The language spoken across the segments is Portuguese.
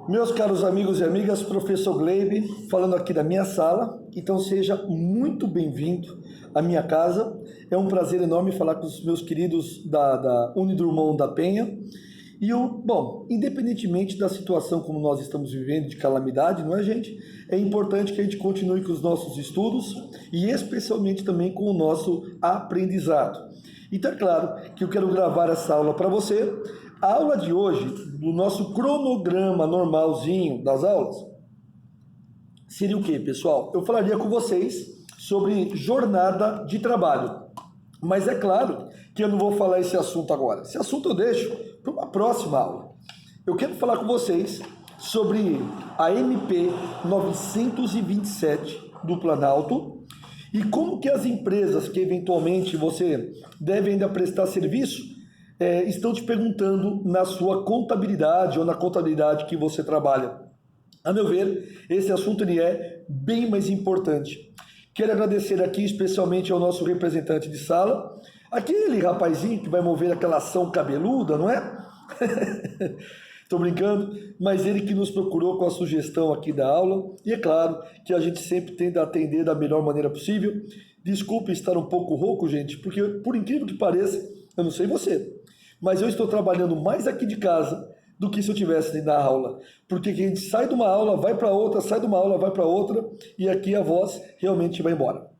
Meus caros amigos e amigas, professor Gleibe, falando aqui da minha sala, então seja muito bem-vindo à minha casa. É um prazer enorme falar com os meus queridos da Unidrumont da Penha. Bom, independentemente da situação como nós estamos vivendo, de calamidade, não é, gente? É importante que a gente continue com os nossos estudos e especialmente também com o nosso aprendizado. Então é claro que eu quero gravar essa aula para você. A aula de hoje, do nosso cronograma normalzinho das aulas, seria o quê, pessoal? Eu falaria com vocês sobre jornada de trabalho. Mas é claro que eu não vou falar esse assunto agora. Esse assunto eu deixo para uma próxima aula. Eu quero falar com vocês sobre a MP 927 do Planalto e como que as empresas que eventualmente você deve ainda prestar serviço estão te perguntando na sua contabilidade ou na contabilidade que você trabalha. A meu ver, esse assunto ele é bem mais importante. Quero agradecer aqui especialmente ao nosso representante de sala, aquele rapazinho que vai mover aquela ação cabeluda, não é? Estou brincando, mas ele que nos procurou com a sugestão aqui da aula, e é claro que a gente sempre tenta atender da melhor maneira possível. Desculpe estar um pouco rouco, gente, porque por incrível que pareça, eu não sei você, mas eu estou trabalhando mais aqui de casa do que se eu tivesse na aula, porque a gente sai de uma aula, vai para outra, sai de uma aula, vai para outra, e aqui a voz realmente vai embora.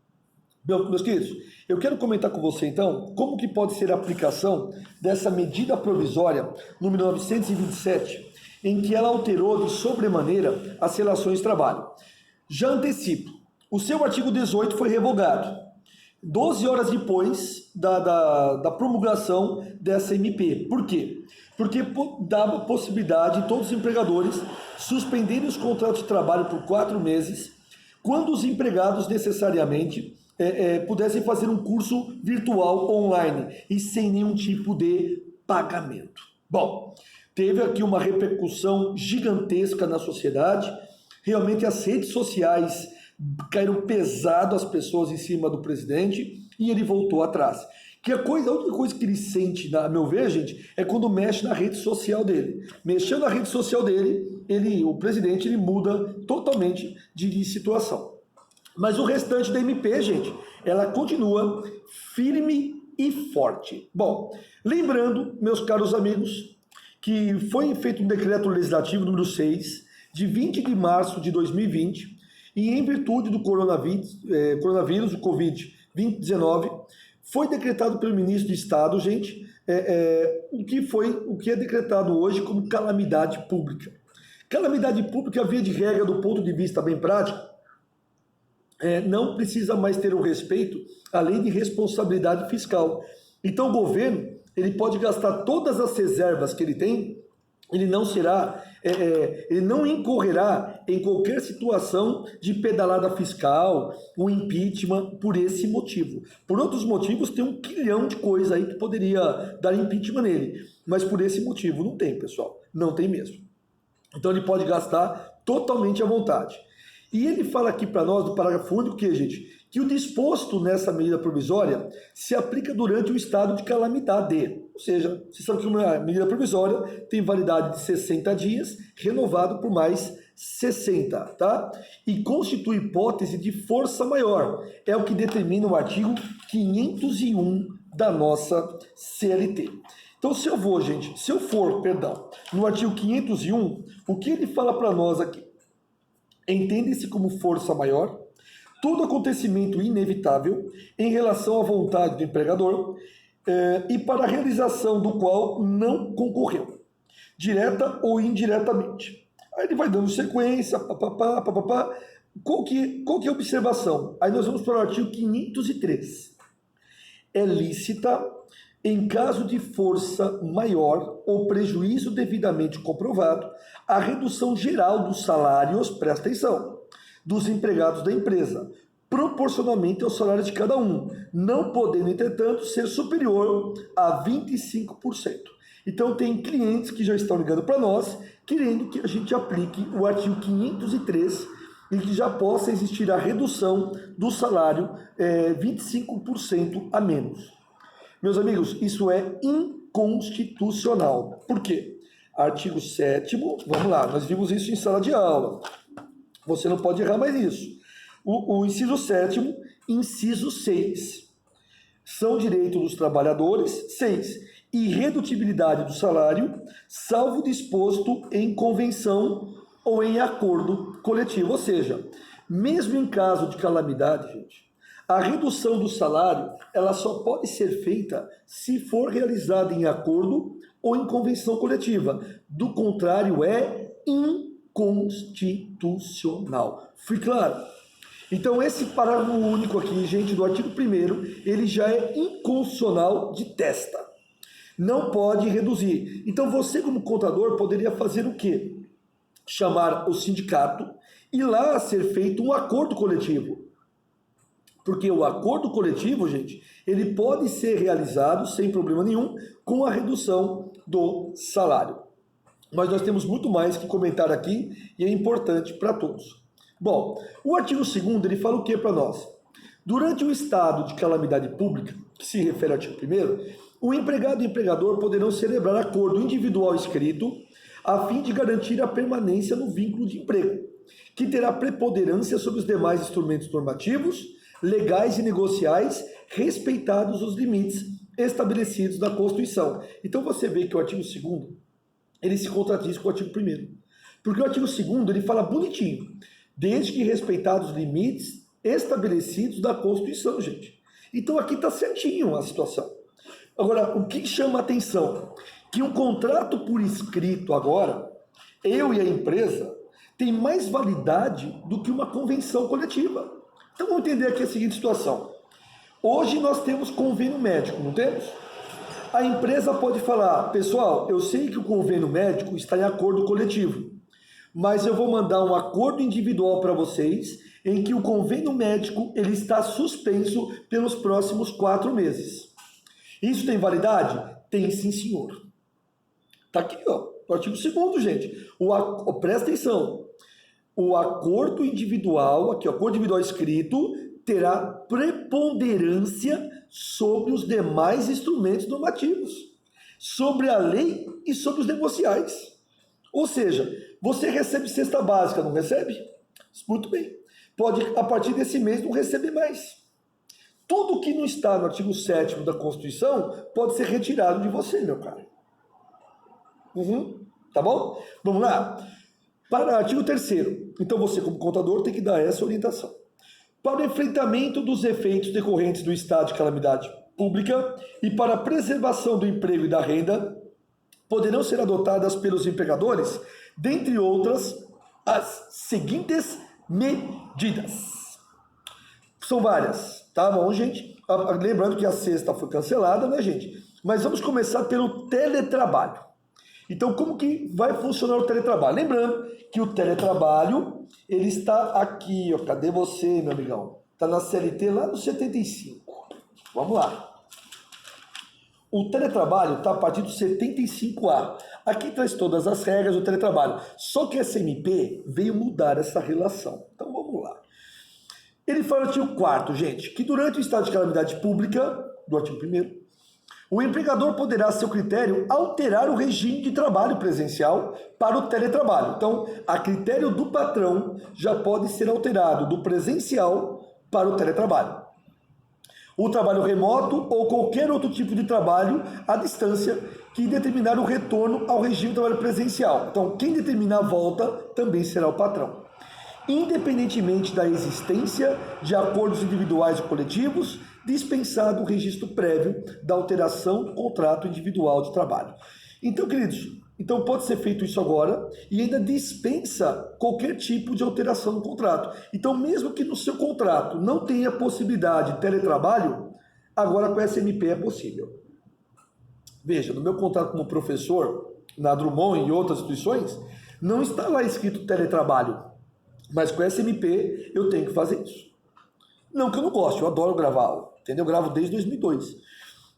Meus queridos, eu quero comentar com você então como que pode ser a aplicação dessa medida provisória número 927, em que ela alterou de sobremaneira as relações de trabalho. Já antecipo, o seu artigo 18 foi revogado 12 horas depois da promulgação dessa MP. Por quê? Porque dava possibilidade de todos os empregadores suspenderem os contratos de trabalho por 4 meses, quando os empregados necessariamente pudessem fazer um curso virtual online e sem nenhum tipo de pagamento. Bom, teve aqui uma repercussão gigantesca na sociedade. Realmente as redes sociais caíram pesado as pessoas em cima do presidente e ele voltou atrás. A única coisa que ele sente, a meu ver, gente, é quando mexe na rede social dele. Mexendo na rede social dele, o presidente ele muda totalmente de situação. Mas o restante da MP, gente, ela continua firme e forte. Bom, lembrando, meus caros amigos, que foi feito um decreto legislativo número 6, de 20 de março de 2020, e em virtude do coronavírus, o Covid-19, foi decretado pelo ministro de Estado, gente, o que é decretado hoje como calamidade pública. Calamidade pública, via de regra, do ponto de vista bem prático, não precisa mais ter o respeito à lei de responsabilidade fiscal. Então o governo ele pode gastar todas as reservas que ele tem, ele não incorrerá em qualquer situação de pedalada fiscal ou impeachment por esse motivo. Por outros motivos, tem 1 quilhão de coisa aí que poderia dar impeachment nele, mas por esse motivo não tem, pessoal, não tem mesmo. Então ele pode gastar totalmente à vontade. E ele fala aqui para nós, do parágrafo único, que o disposto nessa medida provisória se aplica durante o estado de calamidade. Ou seja, vocês sabem que uma medida provisória tem validade de 60 dias, renovado por mais 60, tá? E constitui hipótese de força maior. É o que determina o artigo 501 da nossa CLT. Então, se eu for, no artigo 501, o que ele fala para nós aqui? Entende-se como força maior todo acontecimento inevitável em relação à vontade do empregador e para a realização do qual não concorreu, direta ou indiretamente. Aí ele vai dando sequência, papapá. Qual que é a observação? Aí nós vamos para o artigo 503. É lícita, em caso de força maior ou prejuízo devidamente comprovado, a redução geral dos salários, presta atenção, dos empregados da empresa, proporcionalmente ao salário de cada um, não podendo, entretanto, ser superior a 25%. Então, tem clientes que já estão ligando para nós, querendo que a gente aplique o artigo 503 e que já possa existir a redução do salário 25% a menos. Meus amigos, isso é inconstitucional. Por quê? Artigo 7º, vamos lá, nós vimos isso em sala de aula. Você não pode errar mais isso. O inciso 7º, inciso 6. São direitos dos trabalhadores. 6. Irredutibilidade do salário, salvo disposto em convenção ou em acordo coletivo. Ou seja, mesmo em caso de calamidade, gente, a redução do salário ela só pode ser feita se for realizada em acordo ou em convenção coletiva. Do contrário, é inconstitucional. Fui claro? Então, esse parágrafo único aqui, gente, do artigo 1º, ele já é inconstitucional de testa. Não pode reduzir. Então, você como contador poderia fazer o quê? Chamar o sindicato e lá ser feito um acordo coletivo. Porque o acordo coletivo, gente, ele pode ser realizado sem problema nenhum com a redução do salário. Mas nós temos muito mais que comentar aqui e é importante para todos. Bom, o artigo 2º, ele fala o que para nós? Durante o estado de calamidade pública, que se refere ao artigo 1º, o empregado e o empregador poderão celebrar acordo individual escrito a fim de garantir a permanência no vínculo de emprego, que terá preponderância sobre os demais instrumentos normativos, legais e negociais, respeitados os limites estabelecidos na Constituição. Então você vê que o artigo 2º, ele se contradiz com o artigo 1º. Porque o artigo 2º, ele fala bonitinho, desde que respeitados os limites estabelecidos da Constituição, gente. Então aqui está certinho a situação. Agora, o que chama a atenção? Que um contrato por escrito agora, eu e a empresa, tem mais validade do que uma convenção coletiva. Então vamos entender aqui a seguinte situação. Hoje nós temos convênio médico, não temos? A empresa pode falar, pessoal, eu sei que o convênio médico está em acordo coletivo, mas eu vou mandar um acordo individual para vocês em que o convênio médico ele está suspenso pelos próximos 4 meses. Isso tem validade? Tem sim, senhor. Está aqui, ó, o artigo 2º, gente. Presta atenção. O acordo individual, aqui, o acordo individual escrito, terá preponderância sobre os demais instrumentos normativos, sobre a lei e sobre os negociais. Ou seja, você recebe cesta básica, não recebe? Muito bem. Pode, a partir desse mês, não receber mais. Tudo que não está no artigo 7º da Constituição pode ser retirado de você, meu caro. Tá bom? Vamos lá. Para o artigo 3º. Então você, como contador, tem que dar essa orientação. Para o enfrentamento dos efeitos decorrentes do estado de calamidade pública e para a preservação do emprego e da renda, poderão ser adotadas pelos empregadores, dentre outras, as seguintes medidas. São várias, tá bom, gente? Lembrando que a sexta foi cancelada, né, gente? Mas vamos começar pelo teletrabalho. Então, como que vai funcionar o teletrabalho? Lembrando que o teletrabalho, ele está aqui, ó. Cadê você, meu amigão? Está na CLT lá no 75. Vamos lá. O teletrabalho está a partir do 75A. Aqui traz todas as regras do teletrabalho. Só que essa MP veio mudar essa relação. Então, vamos lá. Ele fala no artigo 4º, gente, que durante o estado de calamidade pública, do artigo 1º, o empregador poderá, a seu critério, alterar o regime de trabalho presencial para o teletrabalho. Então, a critério do patrão, já pode ser alterado do presencial para o teletrabalho. O trabalho remoto ou qualquer outro tipo de trabalho à distância que determinar o retorno ao regime de trabalho presencial. Então, quem determinar a volta também será o patrão. Independentemente da existência de acordos individuais ou coletivos, dispensado o registro prévio da alteração do contrato individual de trabalho. Então, queridos, pode ser feito isso agora e ainda dispensa qualquer tipo de alteração no contrato. Então, mesmo que no seu contrato não tenha possibilidade de teletrabalho, agora com essa MP é possível. Veja, no meu contrato como professor, na Drummond e outras instituições, não está lá escrito teletrabalho, mas com essa MP eu tenho que fazer isso. Não que eu não goste, eu adoro gravar aula, entendeu? Eu gravo desde 2002,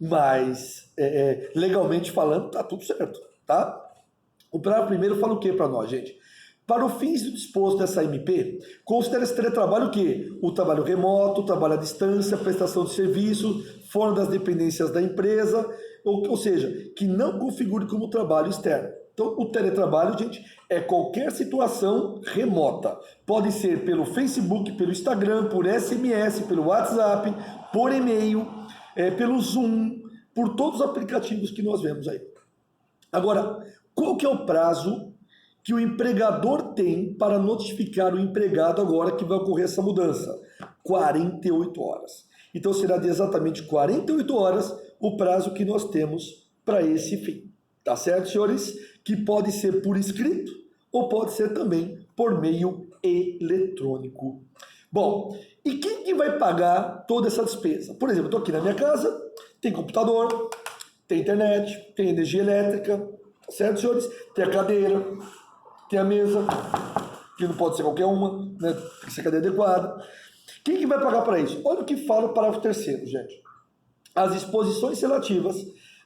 mas legalmente falando, tá tudo certo, tá? O parágrafo 1º fala o que para nós, gente? Para o fins do disposto dessa MP, considera esse teletrabalho o quê? O trabalho remoto, o trabalho à distância, prestação de serviço, fora das dependências da empresa, ou seja, que não configure como trabalho externo. Então, o teletrabalho, gente, é qualquer situação remota. Pode ser pelo Facebook, pelo Instagram, por SMS, pelo WhatsApp, por e-mail, pelo Zoom, por todos os aplicativos que nós vemos aí. Agora, qual que é o prazo que o empregador tem para notificar o empregado agora que vai ocorrer essa mudança? 48 horas. Então, será de exatamente 48 horas o prazo que nós temos para esse fim. Tá certo, senhores? Que pode ser por escrito ou pode ser também por meio eletrônico. Bom, e quem que vai pagar toda essa despesa? Por exemplo, eu estou aqui na minha casa, tem computador, tem internet, tem energia elétrica, tá certo, senhores? Tem a cadeira, tem a mesa, que não pode ser qualquer uma, né? Tem que ser a cadeira adequada. Quem que vai pagar para isso? Olha o que fala o parágrafo 3º, gente. As disposições relativas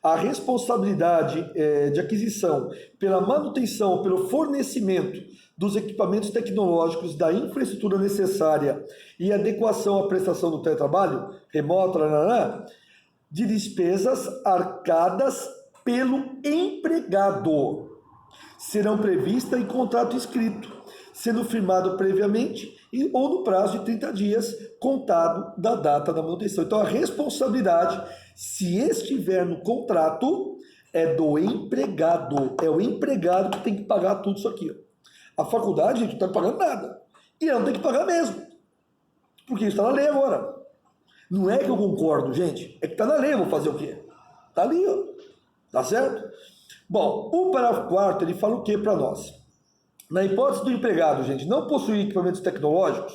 à responsabilidade de aquisição pela manutenção, pelo fornecimento dos equipamentos tecnológicos, da infraestrutura necessária e adequação à prestação do teletrabalho remoto, de despesas arcadas pelo empregado, serão previstas em contrato escrito, sendo firmado previamente ou no prazo de 30 dias contado da data da manutenção. Então, a responsabilidade, se estiver no contrato, é do empregado. É o empregado que tem que pagar tudo isso aqui. A faculdade, gente, não está pagando nada. E ela não tem que pagar mesmo. Porque isso está na lei agora. Não é que eu concordo, gente. É que está na lei, eu vou fazer o quê? Está ali, ó. Tá certo? Bom, o parágrafo 4º, ele fala o que para nós? Na hipótese do empregado, gente, não possuir equipamentos tecnológicos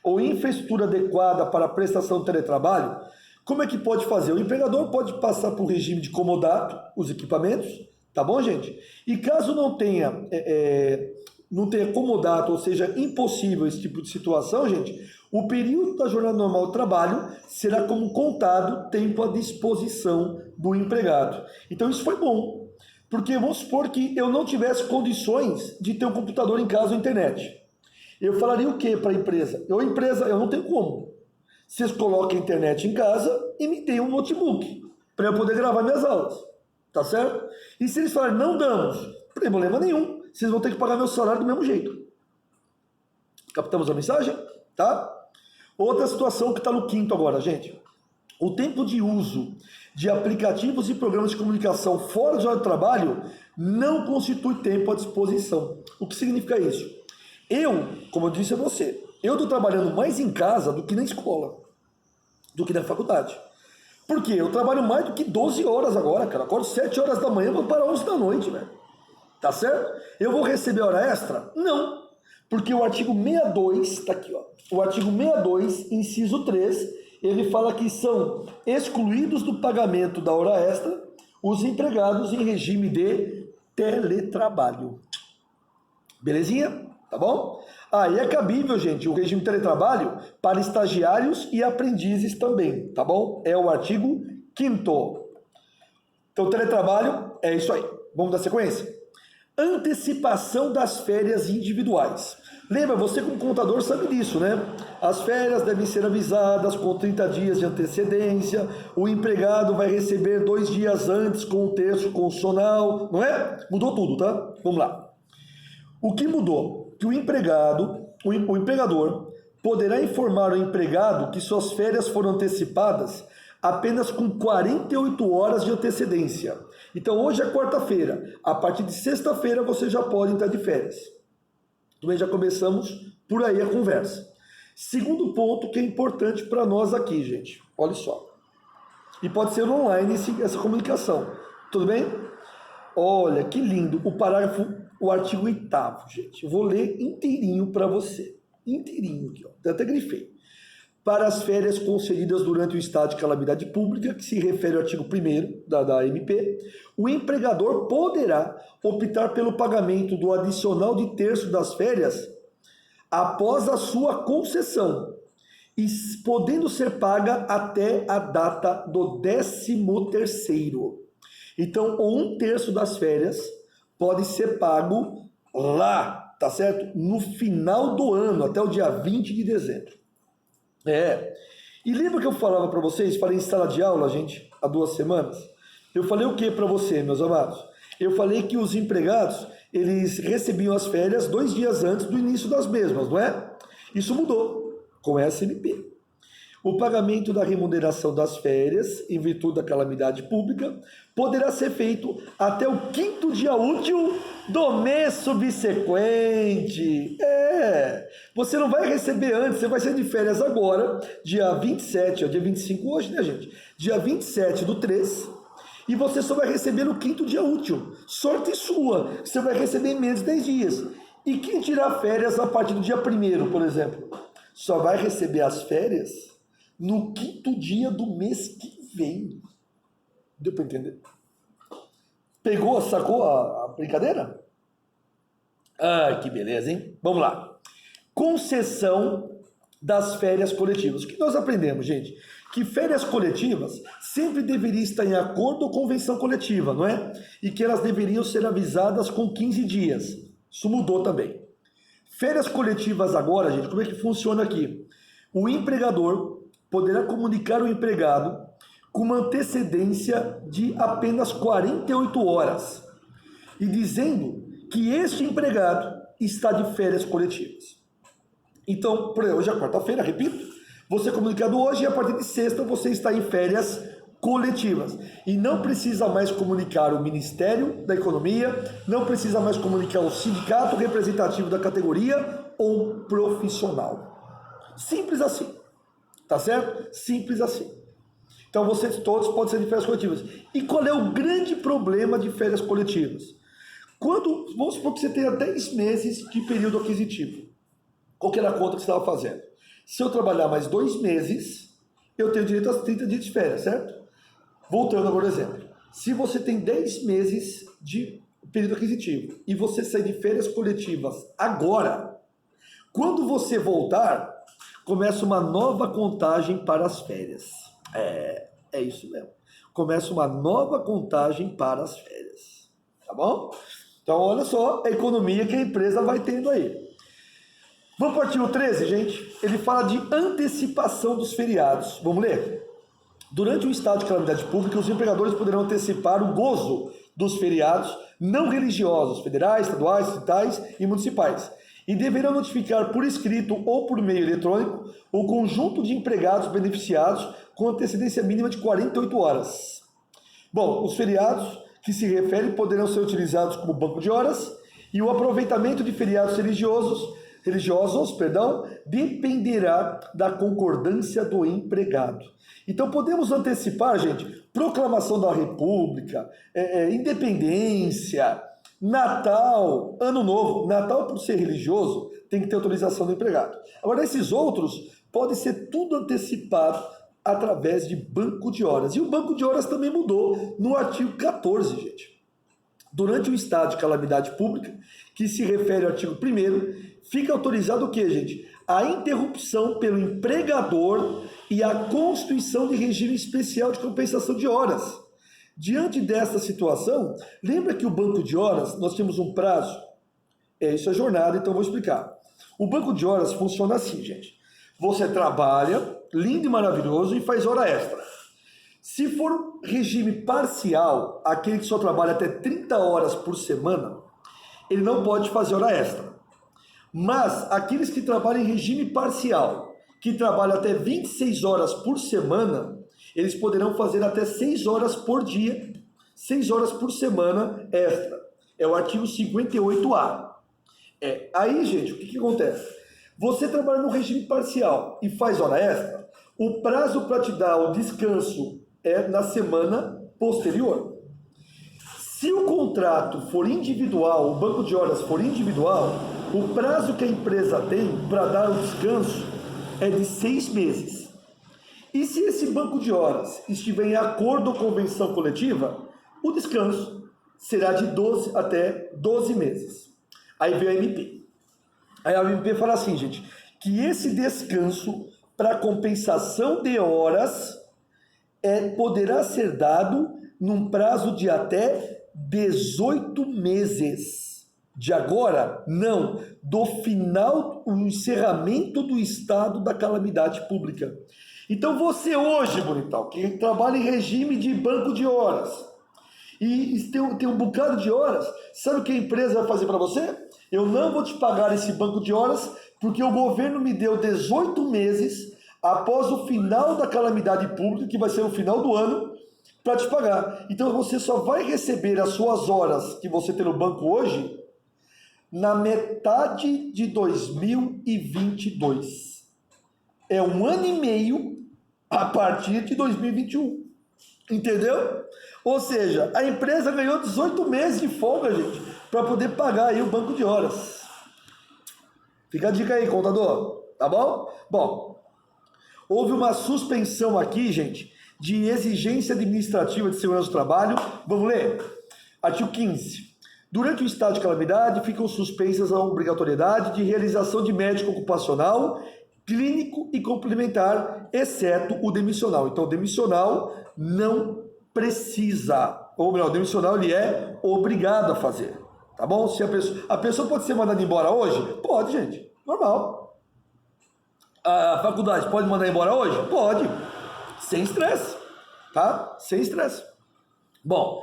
ou infraestrutura adequada para a prestação de teletrabalho, como é que pode fazer? O empregador pode passar por regime de comodato, os equipamentos, tá bom, gente? E caso não tenha comodato, ou seja, impossível esse tipo de situação, gente, o período da jornada normal de trabalho será como contado tempo à disposição do empregado. Então isso foi bom. Porque vamos supor que eu não tivesse condições de ter um computador em casa ou internet. Eu falaria o que para a empresa? Eu não tenho como. Vocês colocam a internet em casa e me deem um notebook para eu poder gravar minhas aulas. Tá certo? E se eles falarem, não damos, não tem problema nenhum. Vocês vão ter que pagar meu salário do mesmo jeito. Captamos a mensagem? Tá? Outra situação que está no 5º agora, gente. O tempo de uso de aplicativos e programas de comunicação fora do horário de trabalho não constitui tempo à disposição. O que significa isso? Como eu disse a você, eu estou trabalhando mais em casa do que na escola, do que na faculdade. Por quê? Eu trabalho mais do que 12 horas agora, cara. Acordo 7 horas da manhã, vou para 11 da noite, velho. Tá certo? Eu vou receber hora extra? Não. Porque o artigo 62, tá aqui, ó. O artigo 62, inciso 3, ele fala que são excluídos do pagamento da hora extra os empregados em regime de teletrabalho. Belezinha? Tá bom? E é cabível, gente, o regime de teletrabalho para estagiários e aprendizes também, tá bom? É o artigo 5º. Então, teletrabalho é isso aí. Vamos dar sequência? Antecipação das férias individuais. Lembra, você como contador sabe disso, né? As férias devem ser avisadas com 30 dias de antecedência, o empregado vai receber 2 dias antes com o terço constitucional, não é? Mudou tudo, tá? Vamos lá. O que mudou? Que o empregador poderá informar o empregado que suas férias foram antecipadas apenas com 48 horas de antecedência. Então, hoje é quarta-feira. A partir de sexta-feira, você já pode entrar de férias. Também já começamos por aí a conversa. Segundo ponto que é importante para nós aqui, gente. Olha só. E pode ser online essa comunicação. Tudo bem? Olha, que lindo. O artigo 8º, gente. Eu vou ler inteirinho para você. Inteirinho aqui, ó. Até grifei. Para as férias concedidas durante o estado de calamidade pública, que se refere ao artigo 1º da MP, o empregador poderá optar pelo pagamento do adicional de terço das férias após a sua concessão, e podendo ser paga até a data do 13º. Então, 1/3 das férias pode ser pago lá, tá certo? No final do ano, até o dia 20 de dezembro. E lembra que eu falava para vocês, falei em sala de aula, gente, há 2 semanas? Eu falei o que para você, meus amados? Eu falei que os empregados, eles recebiam as férias 2 dias antes do início das mesmas, não é? Isso mudou com a SMP. O pagamento da remuneração das férias, em virtude da calamidade pública, poderá ser feito até o 5º dia útil do mês subsequente. Você não vai receber antes, você vai ser de férias agora, dia 27, dia 25 hoje, né, gente? Dia 27/3, e você só vai receber no 5º dia útil. Sorte sua, você vai receber em menos de 10 dias. E quem tirar férias a partir do dia 1º, por exemplo, só vai receber as férias no 5º dia do mês que vem. Deu para entender? Pegou, sacou a brincadeira? Ah, que beleza, hein? Vamos lá. Concessão das férias coletivas. O que nós aprendemos, gente? Que férias coletivas sempre deveriam estar em acordo ou convenção coletiva, não é? E que elas deveriam ser avisadas com 15 dias. Isso mudou também. Férias coletivas agora, gente, como é que funciona aqui? O empregador poderá comunicar ao empregado com uma antecedência de apenas 48 horas e dizendo que este empregado está de férias coletivas. Então, por exemplo, hoje é quarta-feira, repito, você é comunicado hoje e a partir de sexta você está em férias coletivas. E não precisa mais comunicar o Ministério da Economia, não precisa mais comunicar o sindicato representativo da categoria ou profissional. Simples assim. Tá certo? Simples assim. Então vocês todos podem ser de férias coletivas. E qual é o grande problema de férias coletivas? Vamos supor que você tenha 10 meses de período aquisitivo. Qual que era a conta que você estava fazendo? Se eu trabalhar mais 2 meses, eu tenho direito a 30 dias de férias, certo? Voltando agora ao exemplo. Se você tem 10 meses de período aquisitivo e você sair de férias coletivas agora, quando você voltar, começa uma nova contagem para as férias. É isso mesmo. Começa uma nova contagem para as férias. Tá bom? Então, olha só a economia que a empresa vai tendo aí. Vamos para o artigo 13, gente? Ele fala de antecipação dos feriados. Vamos ler? Durante o estado de calamidade pública, os empregadores poderão antecipar o gozo dos feriados não religiosos, federais, estaduais, distritais e municipais, e deverão notificar por escrito ou por meio eletrônico o conjunto de empregados beneficiados com antecedência mínima de 48 horas. Bom, os feriados que se referem poderão ser utilizados como banco de horas e o aproveitamento de feriados religiosos, dependerá da concordância do empregado. Então podemos antecipar, gente, proclamação da República, independência, Natal, Ano Novo. Natal, por ser religioso, tem que ter autorização do empregado. Agora, esses outros podem ser tudo antecipado através de banco de horas. E o banco de horas também mudou no artigo 14, gente. Durante o estado de calamidade pública, que se refere ao artigo 1º, fica autorizado o quê, gente? A interrupção pelo empregador e a constituição de regime especial de compensação de horas. Diante dessa situação, lembra que o banco de horas, nós temos um prazo? Isso é jornada, então eu vou explicar. O banco de horas funciona assim, gente. Você trabalha, lindo e maravilhoso, e faz hora extra. Se for regime parcial, aquele que só trabalha até 30 horas por semana, ele não pode fazer hora extra. Mas aqueles que trabalham em regime parcial, que trabalham até 26 horas por semana, eles poderão fazer até 6 horas por dia, 6 horas por semana extra. É o artigo 58A. Aí, gente, o que acontece? Você trabalha no regime parcial e faz hora extra, o prazo para te dar o descanso é na semana posterior. Se o contrato for individual, o banco de horas for individual, o prazo que a empresa tem para dar o descanso é de 6 meses. E se esse banco de horas estiver em acordo ou convenção coletiva, o descanso será de 12 até 12 meses. Aí vem a MP. Aí a MP fala assim, gente, que esse descanso para compensação de horas poderá ser dado num prazo de até 18 meses. De agora, não, do final, o encerramento do estado da calamidade pública. Então você hoje, bonitão, que trabalha em regime de banco de horas e tem um bocado de horas. Sabe o que a empresa vai fazer para você? Eu não vou te pagar esse banco de horas porque o governo me deu 18 meses após o final da calamidade pública, que vai ser no final do ano, para te pagar. Então você só vai receber as suas horas que você tem no banco hoje na metade de 2022. É 1 ano e meio a partir de 2021. Entendeu? Ou seja, a empresa ganhou 18 meses de folga, gente, para poder pagar aí o banco de horas. Fica a dica aí, contador. Tá bom? Bom, houve uma suspensão aqui, gente, de exigência administrativa de segurança do trabalho. Vamos ler? Artigo 15. Durante o estado de calamidade, ficam suspensas a obrigatoriedade de realização de médico ocupacional, clínico e complementar, exceto o demissional. Então, o demissional não precisa, ou melhor, o demissional ele é obrigado a fazer, tá bom? Se a pessoa pode ser mandada embora hoje? Pode, gente, normal. A faculdade pode mandar embora hoje? Pode, sem estresse, tá? Sem estresse. Bom,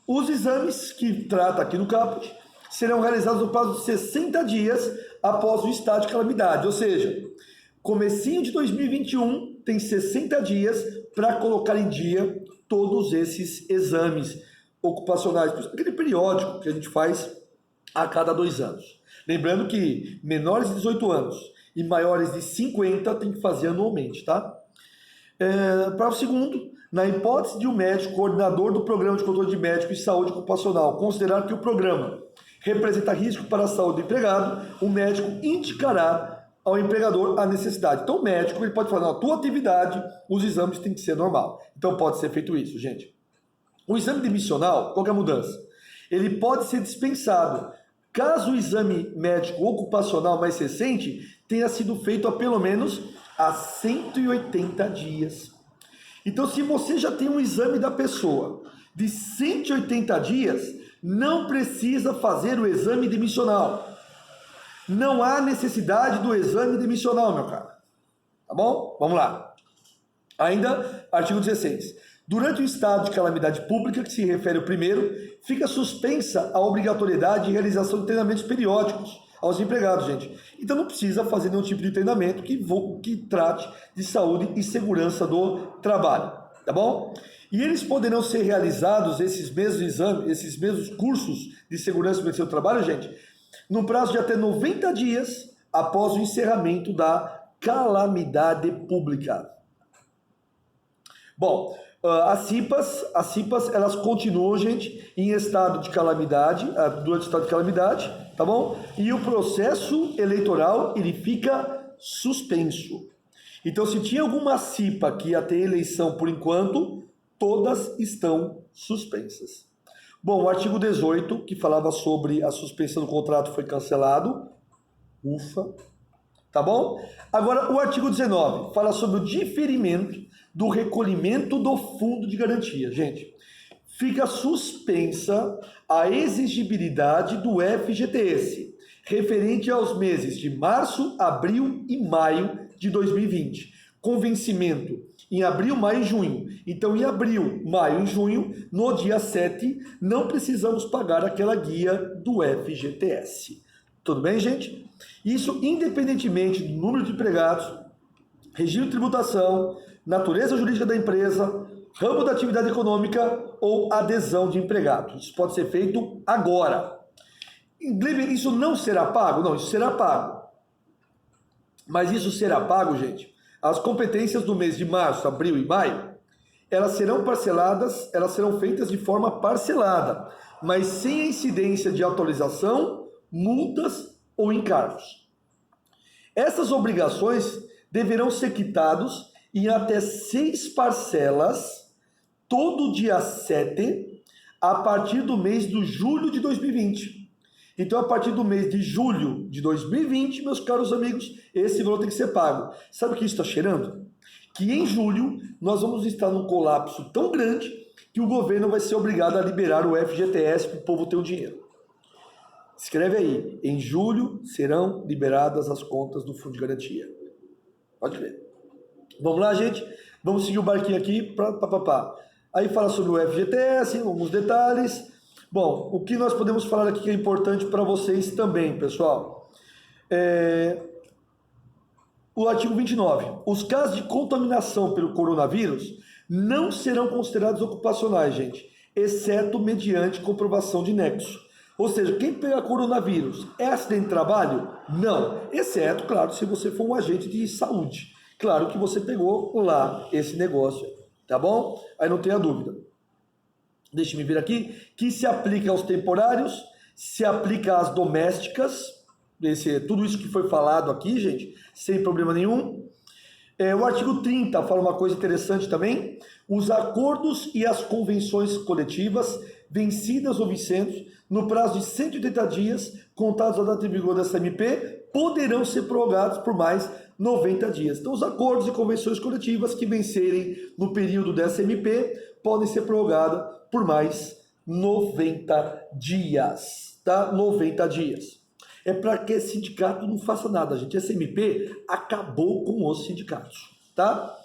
os exames que trata aqui no caput serão realizados no prazo de 60 dias após o estado de calamidade, ou seja, comecinho de 2021 tem 60 dias para colocar em dia todos esses exames ocupacionais, aquele periódico que a gente faz a cada 2 anos. Lembrando que menores de 18 anos e maiores de 50 tem que fazer anualmente, tá? Para o segundo, na hipótese de um médico coordenador do Programa de Controle de Médico e Saúde Ocupacional considerar que o programa representa risco para a saúde do empregado, o médico indicará ao empregador a necessidade. Então o médico ele pode falar, na tua atividade, os exames têm que ser normal. Então pode ser feito isso, gente. O exame demissional, qual que é a mudança? Ele pode ser dispensado caso o exame médico ocupacional mais recente tenha sido feito há pelo menos 180 dias. Então, se você já tem um exame da pessoa de 180 dias, não precisa fazer o exame demissional. Não há necessidade do exame demissional, meu caro. Tá bom? Vamos lá. Ainda, artigo 16. Durante o estado de calamidade pública, que se refere ao primeiro, fica suspensa a obrigatoriedade de realização de treinamentos periódicos aos empregados, gente. Então não precisa fazer nenhum tipo de treinamento que trate de saúde e segurança do trabalho, tá bom? E eles poderão ser realizados, esses mesmos exames, esses mesmos cursos de segurança e segurança do trabalho, gente, no prazo de até 90 dias após o encerramento da calamidade pública. Bom, as CIPAs, elas continuam, gente, em estado de calamidade, durante o estado de calamidade, tá bom? E o processo eleitoral, ele fica suspenso. Então, se tinha alguma CIPA que ia ter eleição por enquanto, todas estão suspensas. Bom, o artigo 18, que falava sobre a suspensão do contrato, foi cancelado. Ufa. Tá bom? Agora, o artigo 19 fala sobre o diferimento do recolhimento do fundo de garantia. Gente, fica suspensa a exigibilidade do FGTS, referente aos meses de março, abril e maio de 2020, com vencimento em abril, maio e junho. Então, em abril, maio e junho, no dia 7, não precisamos pagar aquela guia do FGTS. Tudo bem, gente? Isso independentemente do número de empregados, regime de tributação, natureza jurídica da empresa, ramo da atividade econômica ou adesão de empregados. Isso pode ser feito agora. Isso não será pago? Não, isso será pago. Mas isso será pago, gente. As competências do mês de março, abril e maio, elas serão parceladas, elas serão feitas de forma parcelada, mas sem a incidência de atualização, multas ou encargos. Essas obrigações deverão ser quitados em até 6 parcelas, todo dia 7, a partir do mês de julho de 2020. Então, a partir do mês de julho de 2020, meus caros amigos, esse valor tem que ser pago. Sabe o que isso está cheirando? Que em julho nós vamos estar num colapso tão grande que o governo vai ser obrigado a liberar o FGTS para o povo ter o dinheiro. Escreve aí, em julho serão liberadas as contas do Fundo de Garantia. Pode ver. Vamos lá, gente? Vamos seguir o barquinho aqui. Aí fala sobre o FGTS, alguns detalhes. Bom, o que nós podemos falar aqui que é importante para vocês também, pessoal? O artigo 29. Os casos de contaminação pelo coronavírus não serão considerados ocupacionais, gente, exceto mediante comprovação de nexo. Ou seja, quem pega coronavírus é acidente de trabalho? Não, exceto, claro, se você for um agente de saúde. Claro que você pegou lá esse negócio, tá bom? Aí não tenha dúvida. Deixa eu ver aqui, que se aplica aos temporários, se aplica às domésticas, tudo isso que foi falado aqui, gente, sem problema nenhum. O artigo 30 fala uma coisa interessante também, os acordos e as convenções coletivas vencidas ou vencendo no prazo de 180 dias, contados a data de vigor dessa MP, poderão ser prorrogados por mais 90 dias. Então, os acordos e convenções coletivas que vencerem no período dessa MP podem ser prorrogadas por mais 90 dias, tá? 90 dias. É para que esse sindicato não faça nada, gente. Essa MP acabou com os sindicatos, tá?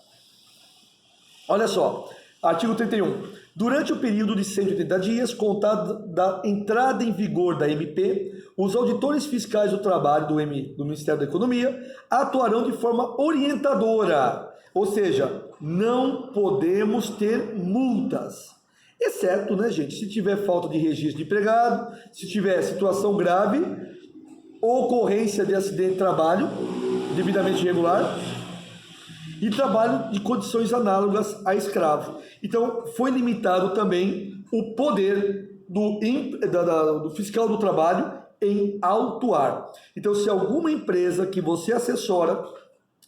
Olha só, artigo 31. Durante o período de 180 dias, contado da entrada em vigor da MP, os auditores fiscais do trabalho do Ministério da Economia atuarão de forma orientadora, ou seja, não podemos ter multas, exceto, né, gente, se tiver falta de registro de empregado, se tiver situação grave, ocorrência de acidente de trabalho devidamente irregular e trabalho de condições análogas a escravo. Então, foi limitado também o poder do fiscal do trabalho em autuar. Então, se alguma empresa que você assessora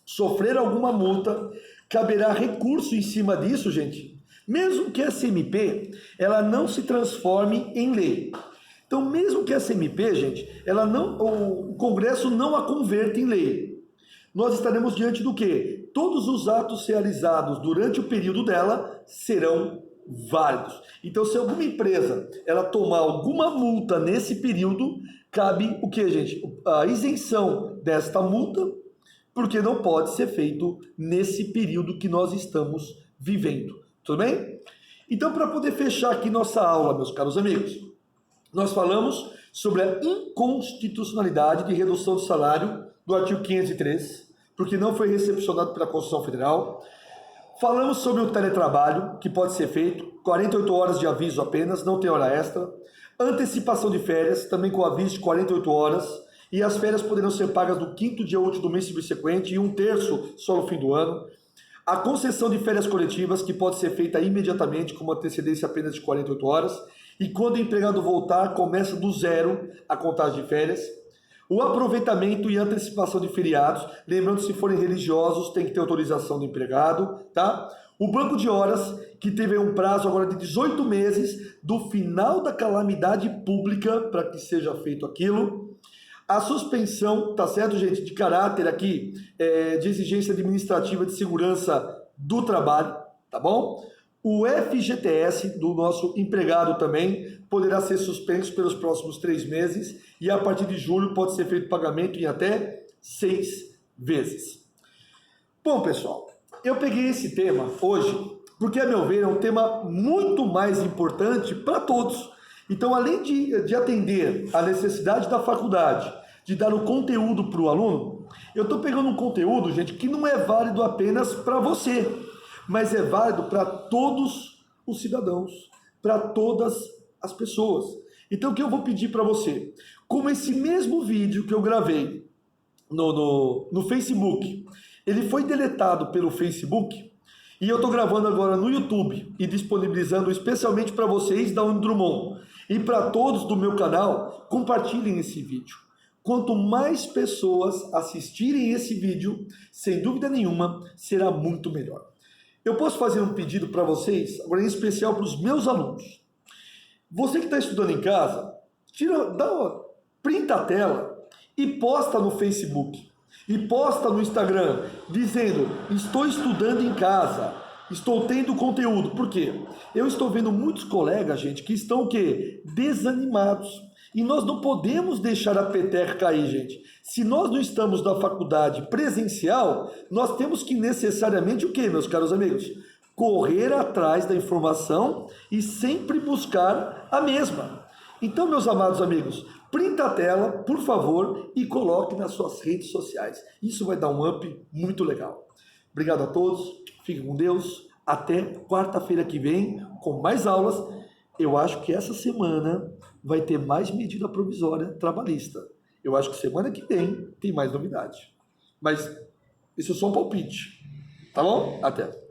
sofrer alguma multa, caberá recurso em cima disso, gente, mesmo que essa MP ela não se transforme em lei. Então, mesmo que essa MP, gente, o Congresso não a converta em lei, nós estaremos diante do quê? Todos os atos realizados durante o período dela serão válidos. Então, se alguma empresa ela tomar alguma multa nesse período, cabe o quê, gente? A isenção desta multa, porque não pode ser feito nesse período que nós estamos vivendo. Tudo bem? Então, para poder fechar aqui nossa aula, meus caros amigos, nós falamos sobre a inconstitucionalidade de redução do salário do artigo 503, porque não foi recepcionado pela Constituição Federal. Falamos sobre o teletrabalho, que pode ser feito, 48 horas de aviso apenas, não tem hora extra. Antecipação de férias, também com aviso de 48 horas, e as férias poderão ser pagas no 5º dia útil do mês subsequente e 1/3 só no fim do ano. A concessão de férias coletivas, que pode ser feita imediatamente com uma antecedência apenas de 48 horas, e quando o empregado voltar, começa do zero a contagem de férias. O aproveitamento e antecipação de feriados, lembrando, se forem religiosos, tem que ter autorização do empregado, tá? O banco de horas, que teve um prazo agora de 18 meses do final da calamidade pública para que seja feito aquilo. A suspensão, tá certo, gente, de caráter aqui, de exigência administrativa de segurança do trabalho, tá bom? O FGTS do nosso empregado também poderá ser suspenso pelos próximos 3 meses e a partir de julho pode ser feito pagamento em até 6 vezes. Bom, pessoal, eu peguei esse tema hoje porque, a meu ver, é um tema muito mais importante para todos. Então, além de atender a necessidade da faculdade, de dar o conteúdo para o aluno, eu estou pegando um conteúdo, gente, que não é válido apenas para você, mas é válido para todos os cidadãos, para todas as pessoas. Então, o que eu vou pedir para você? Como esse mesmo vídeo que eu gravei no Facebook, ele foi deletado pelo Facebook, e eu estou gravando agora no YouTube e disponibilizando especialmente para vocês da Drummond e para todos do meu canal, compartilhem esse vídeo. Quanto mais pessoas assistirem esse vídeo, sem dúvida nenhuma, será muito melhor. Eu posso fazer um pedido para vocês, agora em especial para os meus alunos. Você que está estudando em casa, printa a tela e posta no Facebook. E posta no Instagram, dizendo, estou estudando em casa, estou tendo conteúdo. Por quê? Eu estou vendo muitos colegas, gente, que estão o quê? Desanimados. E nós não podemos deixar a peteca cair, gente. Se nós não estamos na faculdade presencial, nós temos que necessariamente o quê, meus caros amigos? correr atrás da informação e sempre buscar a mesma. Então, meus amados amigos, printa a tela, por favor, e coloque nas suas redes sociais. Isso vai dar um up muito legal. Obrigado a todos, fiquem com Deus, até quarta-feira que vem, com mais aulas. Eu acho que essa semana vai ter mais medida provisória trabalhista. Eu acho que semana que vem tem mais novidade. Mas isso é só um palpite, tá bom? Até.